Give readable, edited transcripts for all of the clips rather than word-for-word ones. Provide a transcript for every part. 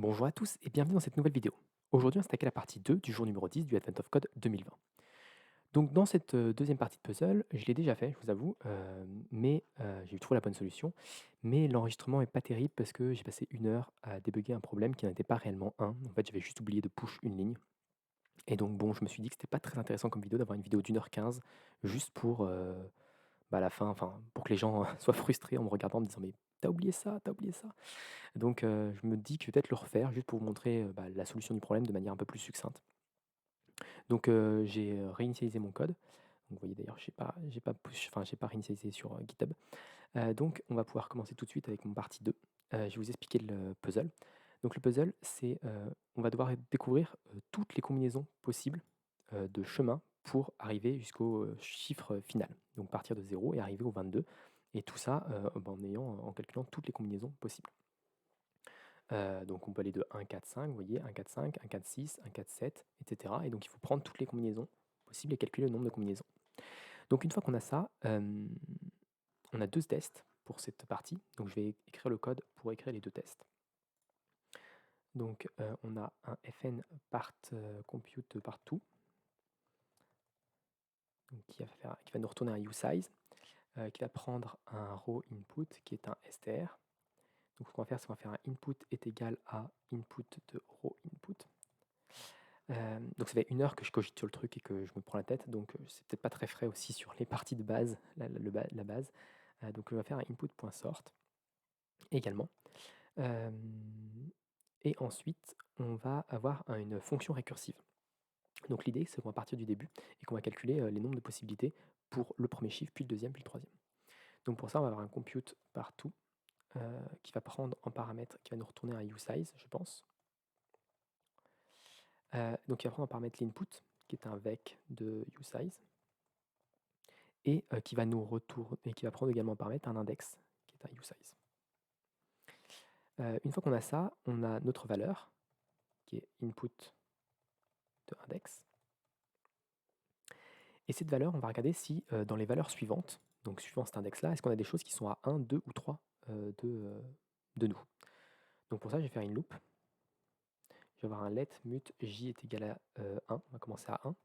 Bonjour à tous et bienvenue dans cette nouvelle vidéo. Aujourd'hui, on s'attaque à la partie 2 du jour numéro 10 du Advent of Code 2020. Donc dans cette deuxième partie de puzzle, je l'ai déjà fait, je vous avoue, mais j'ai trouvé la bonne solution. Mais l'enregistrement est pas terrible parce que j'ai passé 1 heure à débugger un problème qui n'était pas réellement un. En fait, j'avais juste oublié de push une ligne. Et donc bon, je me suis dit que c'était pas très intéressant comme vidéo d'avoir une vidéo d'1 h 15 juste pour à la fin, enfin pour que les gens soient frustrés en me regardant en me disant mais t'as oublié ça. Donc je me dis que je vais peut-être le refaire juste pour vous montrer, la solution du problème de manière un peu plus succincte. Donc j'ai, réinitialisé mon code. Donc vous voyez d'ailleurs j'ai pas réinitialisé sur, GitHub. Donc on va pouvoir commencer tout de suite avec mon partie 2. Je vais vous expliquer le puzzle. Donc le puzzle, c'est, on va devoir découvrir, toutes les combinaisons possibles, de chemins pour arriver jusqu'au, chiffre final. Donc partir de 0 et arriver au 22 et tout ça, en calculant toutes les combinaisons possibles. Donc on peut aller de 1, 4, 5, vous voyez, 1, 4, 5, 1, 4, 6, 1, 4, 7, et cetera. Et donc il faut prendre toutes les combinaisons possibles et calculer le nombre de combinaisons. Donc une fois qu'on a ça, on a 2 tests pour cette partie. Donc je vais écrire le code pour écrire les 2 tests. Donc on a un fn part compute partout, donc qui va nous retourner un usize, qui va prendre un raw input qui est un str. Donc ce qu'on va faire, c'est qu'on va faire un input est égal à input de raw input. Donc ça fait 1 heure que je cogite sur le truc et que je me prends la tête, donc c'est peut-être pas très frais aussi sur les parties de base, la base. Donc on va faire un input.sort également. Et ensuite, on va avoir une fonction récursive. Donc l'idée, c'est qu'on va partir du début et qu'on va calculer les nombres de possibilités pour le premier chiffre, puis le deuxième, puis le troisième. Donc pour ça, on va avoir un compute partout qui va prendre en paramètre, qui va nous retourner un usize, je pense. Donc il va prendre en paramètre l'input, qui est un vec de usize, et qui va nous retourner, et qui va prendre également en paramètre un index, qui est un usize. Une fois qu'on a ça, on a notre valeur, qui est input de index. Et cette valeur, on va regarder si dans les valeurs suivantes, donc suivant cet index-là, est-ce qu'on a des choses qui sont à 1, 2 ou 3 de nous. Donc pour ça, je vais faire une loop. Je vais avoir un let mut j est égal à 1. On va commencer à 1. Donc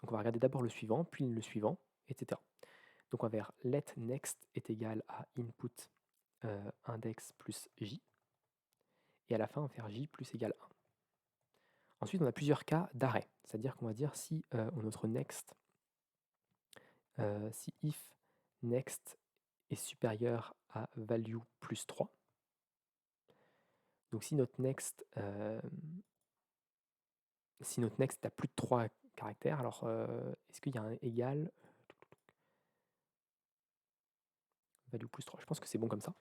on va regarder d'abord le suivant, puis le suivant, etc. Donc on va faire let next est égal à input index plus j. Et à la fin, on va faire j plus égal 1. Ensuite, on a plusieurs cas d'arrêt. C'est-à-dire qu'on va dire si notre next, si if next est supérieur à value plus 3. Donc si notre next a plus de 3 caractères, alors est-ce qu'il y a un égal value plus 3? Je pense que c'est bon comme ça.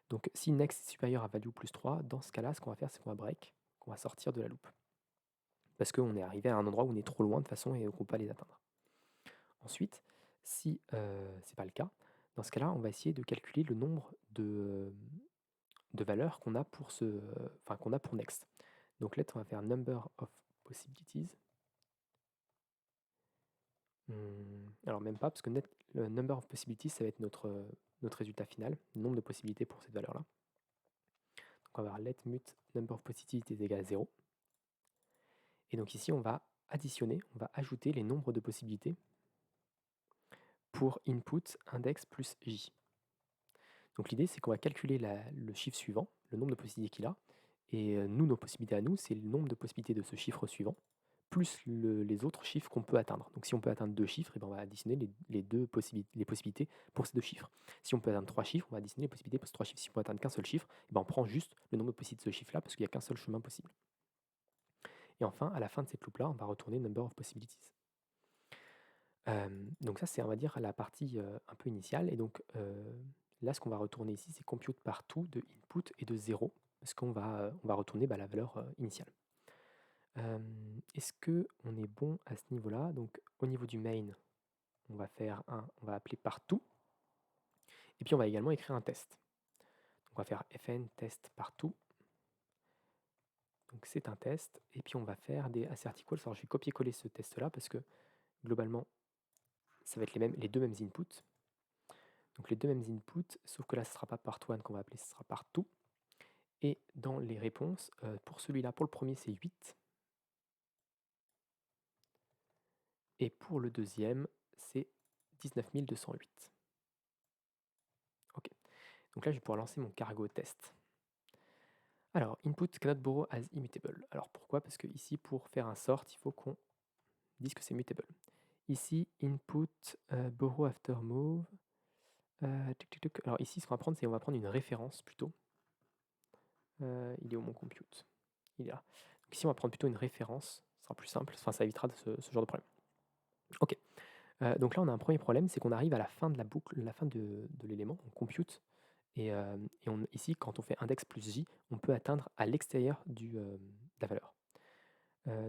Donc si next est supérieur à value plus 3, dans ce cas-là, ce qu'on va faire, c'est qu'on va break, qu'on va sortir de la loupe. Parce qu'on est arrivé à un endroit où on est trop loin de toute façon et on ne peut pas les atteindre. Ensuite, si ce n'est pas le cas, dans ce cas-là, on va essayer de calculer le nombre de valeurs qu'on a pour qu'on a pour next. Donc là, on va faire number of possibilities. Alors même pas, parce que le number of possibilities, ça va être notre résultat final, le nombre de possibilités pour cette valeur-là. Donc on va avoir let mut number of possibilities est égal à 0. Et donc ici, on va additionner, on va ajouter les nombres de possibilités pour input index plus j. Donc l'idée, c'est qu'on va calculer le chiffre suivant, le nombre de possibilités qu'il a, et nous, nos possibilités à nous, c'est le nombre de possibilités de ce chiffre suivant, plus les autres chiffres qu'on peut atteindre. Donc si on peut atteindre 2 chiffres, et ben on va additionner les possibilités pour ces 2 chiffres. Si on peut atteindre 3 chiffres, on va additionner les possibilités pour ces 3 chiffres. Si on peut atteindre qu'un seul chiffre, et ben on prend juste le nombre de possibilités de ce chiffre-là, parce qu'il n'y a qu'un seul chemin possible. Et enfin, à la fin de cette loupe-là, on va retourner number of possibilities. Donc ça, c'est, on va dire, la partie un peu initiale. Et donc là, ce qu'on va retourner ici, c'est compute partout de input et de 0, parce qu'on va retourner la valeur initiale. Est-ce qu'on est bon à ce niveau-là? Donc au niveau du main, on va appeler partout. Et puis on va également écrire un test. Donc on va faire fn test partout. Donc c'est un test. Et puis on va faire des asserticals. Alors je vais copier-coller ce test-là parce que globalement, ça va être les deux mêmes inputs. Donc les deux mêmes inputs, sauf que là, ce ne sera pas part1 qu'on va appeler, ce sera partout. Et dans les réponses, pour celui-là, pour le premier, c'est 8 et pour le deuxième, c'est 19 208. OK. Donc là, je vais pouvoir lancer mon cargo test. Alors, input cannot borrow as immutable. Alors pourquoi? Parce que ici, pour faire un sort, il faut qu'on dise que c'est mutable. Ici, input borrow after move. Alors ici, ce qu'on va prendre, c'est on va prendre une référence plutôt. Il est où mon compute? Il est là. Donc ici, on va prendre plutôt une référence. Ce sera plus simple. Enfin, ça évitera ce genre de problème. OK. Donc là, on a un premier problème, c'est qu'on arrive à la fin de la boucle, la fin de l'élément, on compute. Et ici, quand on fait index plus j, on peut atteindre à l'extérieur de la valeur.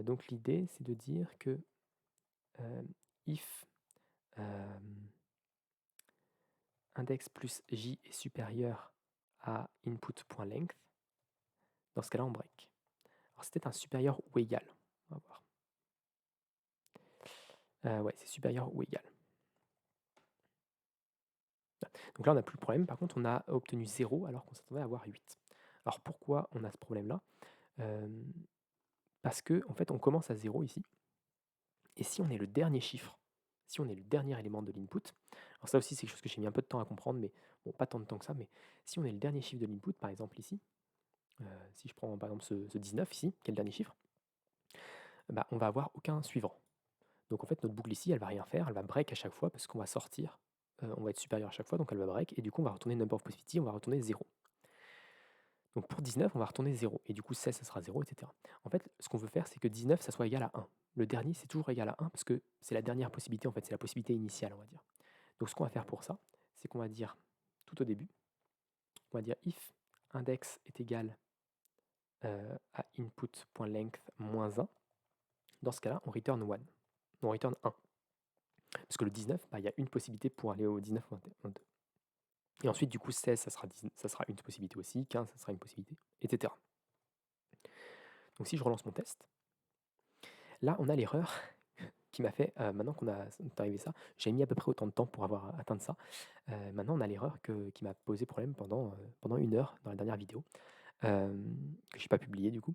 Donc l'idée, c'est de dire que if index plus j est supérieur à input.length, dans ce cas-là, on break. Alors c'est peut-être un supérieur ou égal. On va voir. Ouais, c'est supérieur ou égal. Donc là, on n'a plus le problème. Par contre, on a obtenu 0 alors qu'on s'attendait à avoir 8. Alors pourquoi on a ce problème-là? Parce que en fait, on commence à 0 ici. Et si on est le dernier chiffre, si on est le dernier élément de l'input, alors ça aussi c'est quelque chose que j'ai mis un peu de temps à comprendre, mais bon, pas tant de temps que ça, mais si on est le dernier chiffre de l'input, par exemple ici, si je prends par exemple ce 19 ici, qui est le dernier chiffre, bah, on va avoir aucun suivant. Donc en fait, notre boucle ici, elle va rien faire, elle va break à chaque fois parce qu'on va sortir, on va être supérieur à chaque fois, donc elle va break, et du coup on va retourner number of possibility, on va retourner 0. Donc pour 19, on va retourner 0, et du coup 16, ça sera 0, etc. En fait, ce qu'on veut faire, c'est que 19, ça soit égal à 1. Le dernier, c'est toujours égal à 1 parce que c'est la dernière possibilité, en fait, c'est la possibilité initiale, on va dire. Donc ce qu'on va faire pour ça, c'est qu'on va dire tout au début, on va dire if index est égal à input.length moins 1. Dans ce cas-là, on return 1. On return 1. Parce que le 19, bah, il y a une possibilité pour aller au 19 ou au 2. Et ensuite, du coup, 16, ça sera une possibilité aussi, 15, ça sera une possibilité, etc. Donc si je relance mon test, là, on a l'erreur qui m'a fait, maintenant qu'on est arrivé à ça, j'ai mis à peu près autant de temps pour avoir atteint ça. Maintenant, on a l'erreur qui m'a posé problème pendant 1 heure dans la dernière vidéo, que je n'ai pas publiée du coup.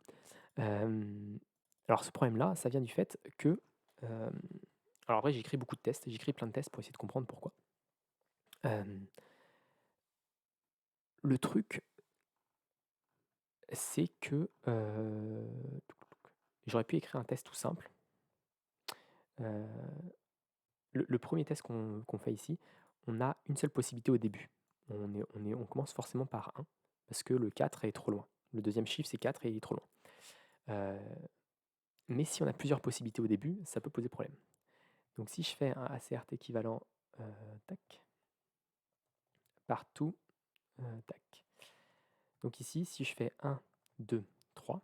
Alors ce problème-là, ça vient du fait que... alors après, j'ai écrit beaucoup de tests, j'ai écrit plein de tests pour essayer de comprendre pourquoi. Le truc, c'est que j'aurais pu écrire un test tout simple. Le premier test qu'on fait ici, on a une seule possibilité au début. On commence forcément par 1, parce que le 4 est trop loin. Le deuxième chiffre, c'est 4 et il est trop loin. Mais si on a plusieurs possibilités au début, ça peut poser problème. Donc si je fais un ACRT équivalent, tac, partout, tac. Donc ici, si je fais 1, 2, 3,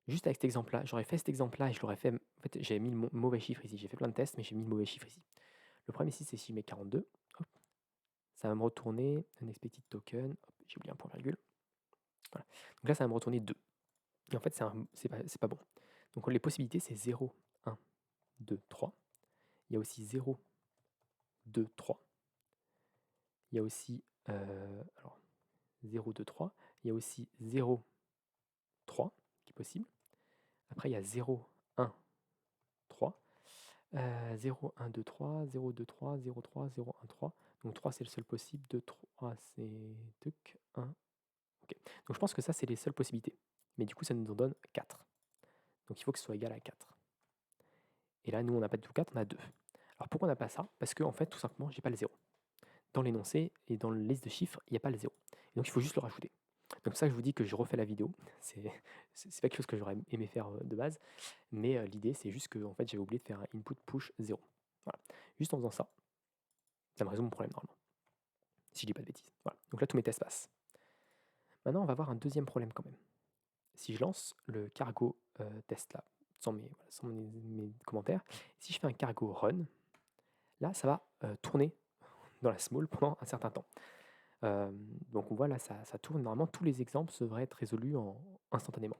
juste avec cet exemple-là, j'aurais fait cet exemple-là et je l'aurais fait. En fait, j'ai mis le mauvais chiffre ici. J'ai fait plein de tests, mais j'ai mis le mauvais chiffre ici. Le problème ici, c'est si je mets 42, hop, ça va me retourner un expected token. J'ai oublié un point virgule. Voilà. Donc là, ça va me retourner 2. Et en fait, c'est pas bon. Donc les possibilités, c'est 0, 1, 2, 3. Il y a aussi 0, 2, 3. Il y a aussi alors, 0, 2, 3. Il y a aussi 0, 3 qui est possible. Après, il y a 0, 1, 3. 0, 1, 2, 3, 0, 2, 3, 0, 3, 0, 1, 3. Donc 3, c'est le seul possible. 2, 3, c'est 1. Ok. Donc je pense que ça, c'est les seules possibilités. Mais du coup, ça nous en donne 4. Donc il faut que ce soit égal à 4. Et là, nous, on n'a pas du tout 4, on a 2. Alors pourquoi on n'a pas ça? Parce que, en fait, tout simplement, j'ai pas le 0. Dans l'énoncé et dans la liste de chiffres, il n'y a pas le 0. Et donc il faut juste le rajouter. Donc c'est pour ça que je vous dis que je refais la vidéo. C'est pas quelque chose que j'aurais aimé faire de base. Mais l'idée, c'est juste que en fait, j'avais oublié de faire un input push 0. Voilà. Juste en faisant ça, ça me résout mon problème normalement. Si je dis pas de bêtises. Voilà. Donc là, tous mes tests passent. Maintenant, on va voir un deuxième problème quand même. Si je lance le cargo test là, sans mes commentaires, si je fais un cargo run, là, ça va tourner dans la small pendant un certain temps. Donc on voit là, ça tourne. Normalement, tous les exemples devraient être résolus instantanément.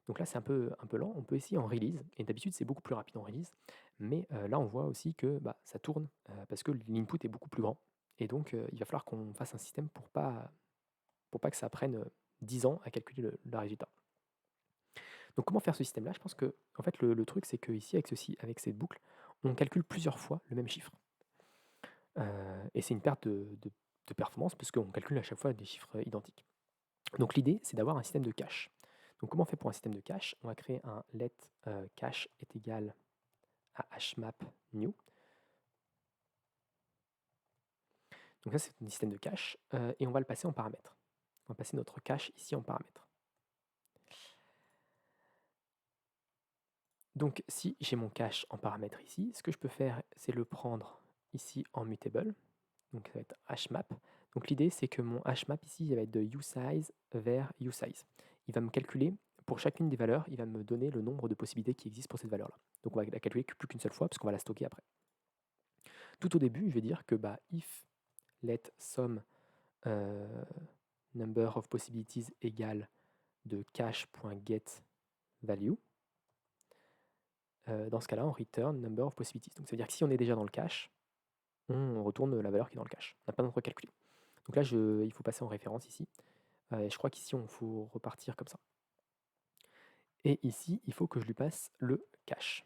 Donc là, c'est un peu lent. On peut essayer en release. Et d'habitude, c'est beaucoup plus rapide en release. Mais là, on voit aussi que ça tourne parce que l'input est beaucoup plus grand. Et donc, il va falloir qu'on fasse un système pour pas que ça prenne 10 ans à calculer le résultat. Donc comment faire ce système-là? Je pense que en fait, le truc, c'est qu'ici, avec cette boucle, on calcule plusieurs fois le même chiffre. Et c'est une perte de performance parce qu'on calcule à chaque fois des chiffres identiques. Donc l'idée, c'est d'avoir un système de cache. Donc comment on fait pour un système de cache? On va créer un let cache est égal à hmap new. Donc ça, c'est un système de cache et on va le passer en paramètres. On va passer notre cache ici en paramètres. Donc si j'ai mon cache en paramètres ici, ce que je peux faire, c'est le prendre ici en mutable. Donc ça va être hmap. Donc l'idée, c'est que mon hmap ici, il va être de usize vers usize. Il va me calculer, pour chacune des valeurs, il va me donner le nombre de possibilités qui existent pour cette valeur-là. Donc on va la calculer plus qu'une seule fois, parce qu'on va la stocker après. Tout au début, je vais dire que if let sum number of possibilities égale de cache.getValue. Dans ce cas-là, on return number of possibilities. Donc ça veut dire que si on est déjà dans le cache, on retourne la valeur qui est dans le cache. On n'a pas besoin de recalculer. Donc là, il faut passer en référence ici. Je crois qu'ici, on faut repartir comme ça. Et ici, il faut que je lui passe le cache.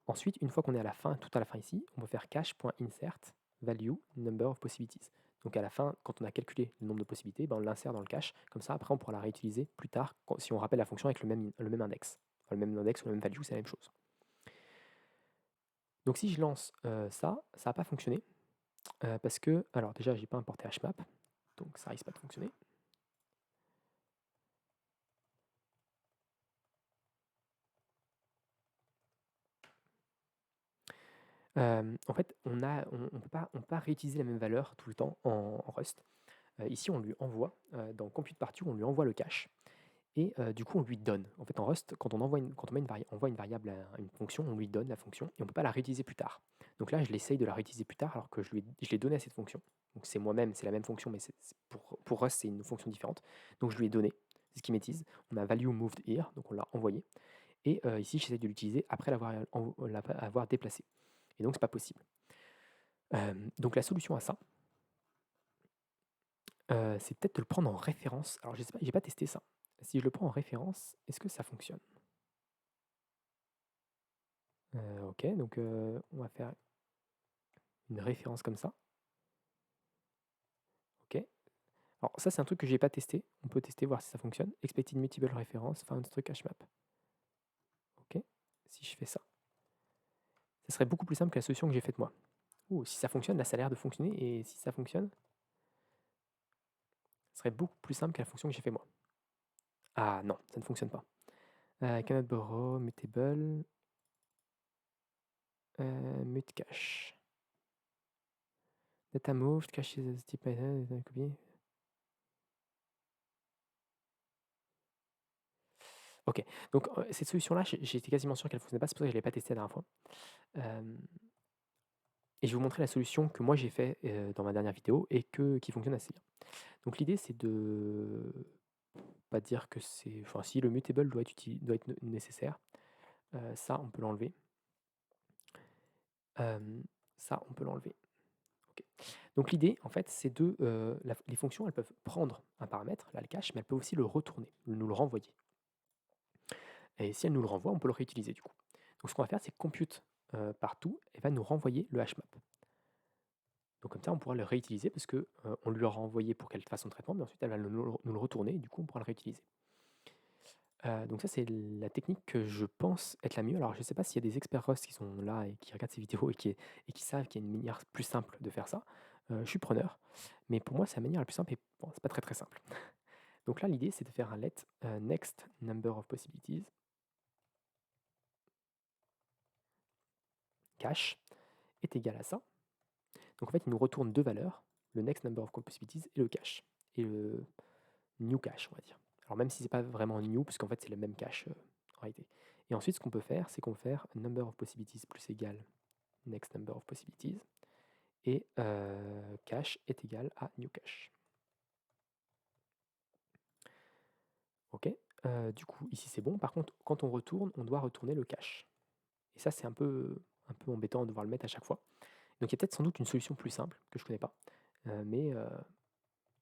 Ensuite, une fois qu'on est à la fin, tout à la fin ici, on peut faire cache.insert value number of possibilities. Donc à la fin, quand on a calculé le nombre de possibilités, on l'insère dans le cache. Comme ça, après, on pourra la réutiliser plus tard si on rappelle la fonction avec le même index. Enfin, le même index ou le même value, c'est la même chose. Donc si je lance ça ne va pas fonctionner. Parce que, alors déjà, je n'ai pas importé hmap, donc ça risque pas de fonctionner. En fait, on ne peut pas réutiliser la même valeur tout le temps en Rust. Ici, on lui envoie, dans compute partout, on lui envoie le cache. Et du coup, on lui donne. En fait, en Rust, quand on envoie une variable à une fonction, on lui donne la fonction et on ne peut pas la réutiliser plus tard. Donc là, je l'essaye de la réutiliser plus tard alors que je l'ai donné à cette fonction. Donc c'est moi-même, c'est la même fonction, mais pour Rust, c'est une fonction différente. Donc je lui ai donné, c'est ce schematisme. On a value moved here, donc on l'a envoyé. Et ici, j'essaie de l'utiliser après l'avoir déplacé. Et donc, c'est pas possible. Donc la solution à ça, c'est peut-être de le prendre en référence. Alors je sais pas, j'ai pas testé ça. Si je le prends en référence, est-ce que ça fonctionne? Ok, donc on va faire une référence comme ça. Ok. Alors ça, c'est un truc que j'ai pas testé. On peut tester, voir si ça fonctionne. Expected mutable reference, found struct hmap. Ok. Si je fais ça, ça serait beaucoup plus simple que la solution que j'ai faite moi. Ouh, si ça fonctionne, là, ça a l'air de fonctionner. Et si ça fonctionne, ça serait beaucoup plus simple que la fonction que j'ai fait moi. Ah non, ça ne fonctionne pas. Cannot borrow, mutable, mute cache. Data moved, cache is type copy. Ok, donc cette solution-là, j'étais quasiment sûr qu'elle ne fonctionnait pas, c'est pour ça que je ne l'ai pas testée la dernière fois. Et je vais vous montrer la solution que moi j'ai fait dans ma dernière vidéo et qui fonctionne assez bien. Donc l'idée, c'est de pas dire que c'est... Enfin, si le mutable doit être nécessaire, ça, on peut l'enlever. Ça, on peut l'enlever. Ok. Donc l'idée, en fait, c'est les fonctions, elles peuvent prendre un paramètre, là le cache, mais elles peuvent aussi le retourner, nous le renvoyer. Et si elles nous le renvoient, on peut le réutiliser du coup. Donc ce qu'on va faire, c'est compute partout et va nous renvoyer le hmap. Donc comme ça, on pourra le réutiliser parce qu'on lui aura envoyé pour qu'elle fasse son traitement, mais ensuite elle va nous le retourner et du coup on pourra le réutiliser. Donc ça, c'est la technique que je pense être la mieux. Alors je ne sais pas s'il y a des experts Rust qui sont là et qui regardent ces vidéos et qui savent qu'il y a une manière plus simple de faire ça. Je suis preneur, mais pour moi, c'est la manière la plus simple et bon, c'est pas très simple. Donc là, l'idée, c'est de faire un let next number of possibilities cache est égal à ça. Donc en fait, il nous retourne deux valeurs, le next number of possibilities et le cache. Et le new cache, on va dire. Alors même si c'est pas vraiment new, puisqu'en fait c'est le même cache en réalité. Et ensuite, ce qu'on peut faire, c'est qu'on peut faire number of possibilities plus égal next number of possibilities. Et cache est égal à new cache. Ok. Du coup, ici c'est bon. Par contre, quand on retourne, on doit retourner le cache. Et ça, c'est un peu embêtant de devoir le mettre à chaque fois. Donc il y a peut-être sans doute une solution plus simple que je ne connais pas. Mais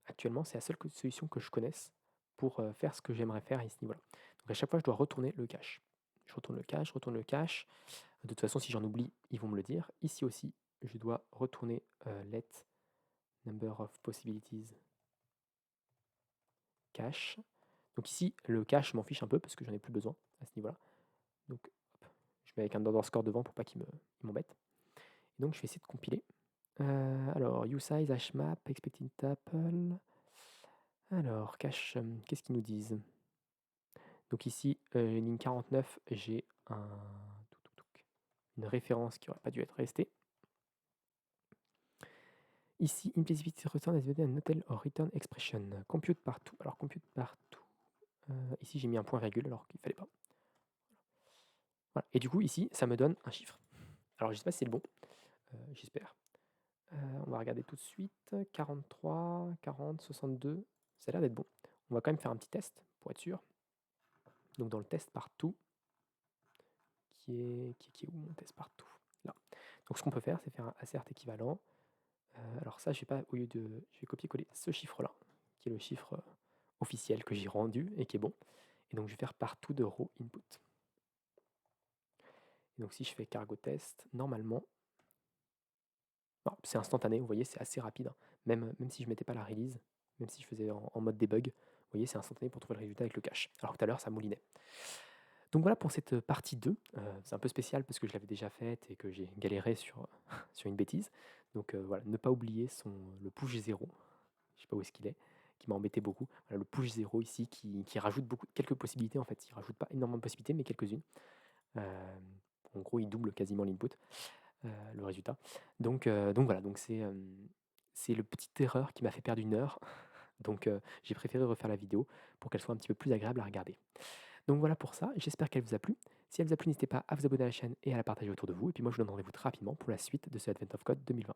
Actuellement, c'est la seule solution que je connaisse pour faire ce que j'aimerais faire à ce niveau-là. Donc à chaque fois, je dois retourner le cache. Je retourne le cache, je retourne le cache. De toute façon, si j'en oublie, ils vont me le dire. Ici aussi, je dois retourner let number of possibilities cache. Donc ici, le cache, je m'en fiche un peu parce que j'en ai plus besoin à ce niveau-là. Donc hop, je mets avec un underscore devant pour pas qu'il m'embête. Et donc je vais essayer de compiler. Alors, usize, hmap, expecting tuple. Alors, cache, qu'est-ce qu'ils nous disent? Donc ici, ligne 49, j'ai une référence qui aurait pas dû être restée. Ici, implicit return as an hotel or return expression. Compute partout. Alors, compute partout. Ici, j'ai mis un point virgule alors qu'il fallait pas. Voilà. Et du coup, ici, ça me donne un chiffre. Alors, je sais pas si c'est le bon. J'espère. On va regarder tout de suite. 43, 40, 62. Ça a l'air d'être bon. On va quand même faire un petit test pour être sûr. Donc, dans le test partout, qui est où mon test partout? Là. Donc, ce qu'on peut faire, c'est faire un assert équivalent. Alors ça, je vais copier-coller ce chiffre-là, qui est le chiffre officiel que j'ai rendu et qui est bon. Et donc je vais faire partout de row input. Et donc si je fais cargo test, normalement, c'est instantané, vous voyez, c'est assez rapide, hein. Même si je ne mettais pas la release, même si je faisais en mode debug, vous voyez, c'est instantané pour trouver le résultat avec le cache. Alors que tout à l'heure, ça moulinait. Donc voilà pour cette partie 2. C'est un peu spécial parce que je l'avais déjà faite et que j'ai galéré sur, sur une bêtise. Donc voilà, ne pas oublier le push 0. Je sais pas où est-ce qu'il est, qui m'a embêté beaucoup. Voilà, le push 0 ici qui rajoute quelques possibilités en fait. Il rajoute pas énormément de possibilités, mais quelques-unes. En gros, il double quasiment l'input, le résultat. Donc voilà, donc c'est le petite erreur qui m'a fait perdre 1 heure. Donc j'ai préféré refaire la vidéo pour qu'elle soit un petit peu plus agréable à regarder. Donc voilà pour ça, j'espère qu'elle vous a plu. Si elle vous a plu, n'hésitez pas à vous abonner à la chaîne et à la partager autour de vous. Et puis moi, je vous donne rendez-vous très rapidement pour la suite de ce Advent of Code 2020.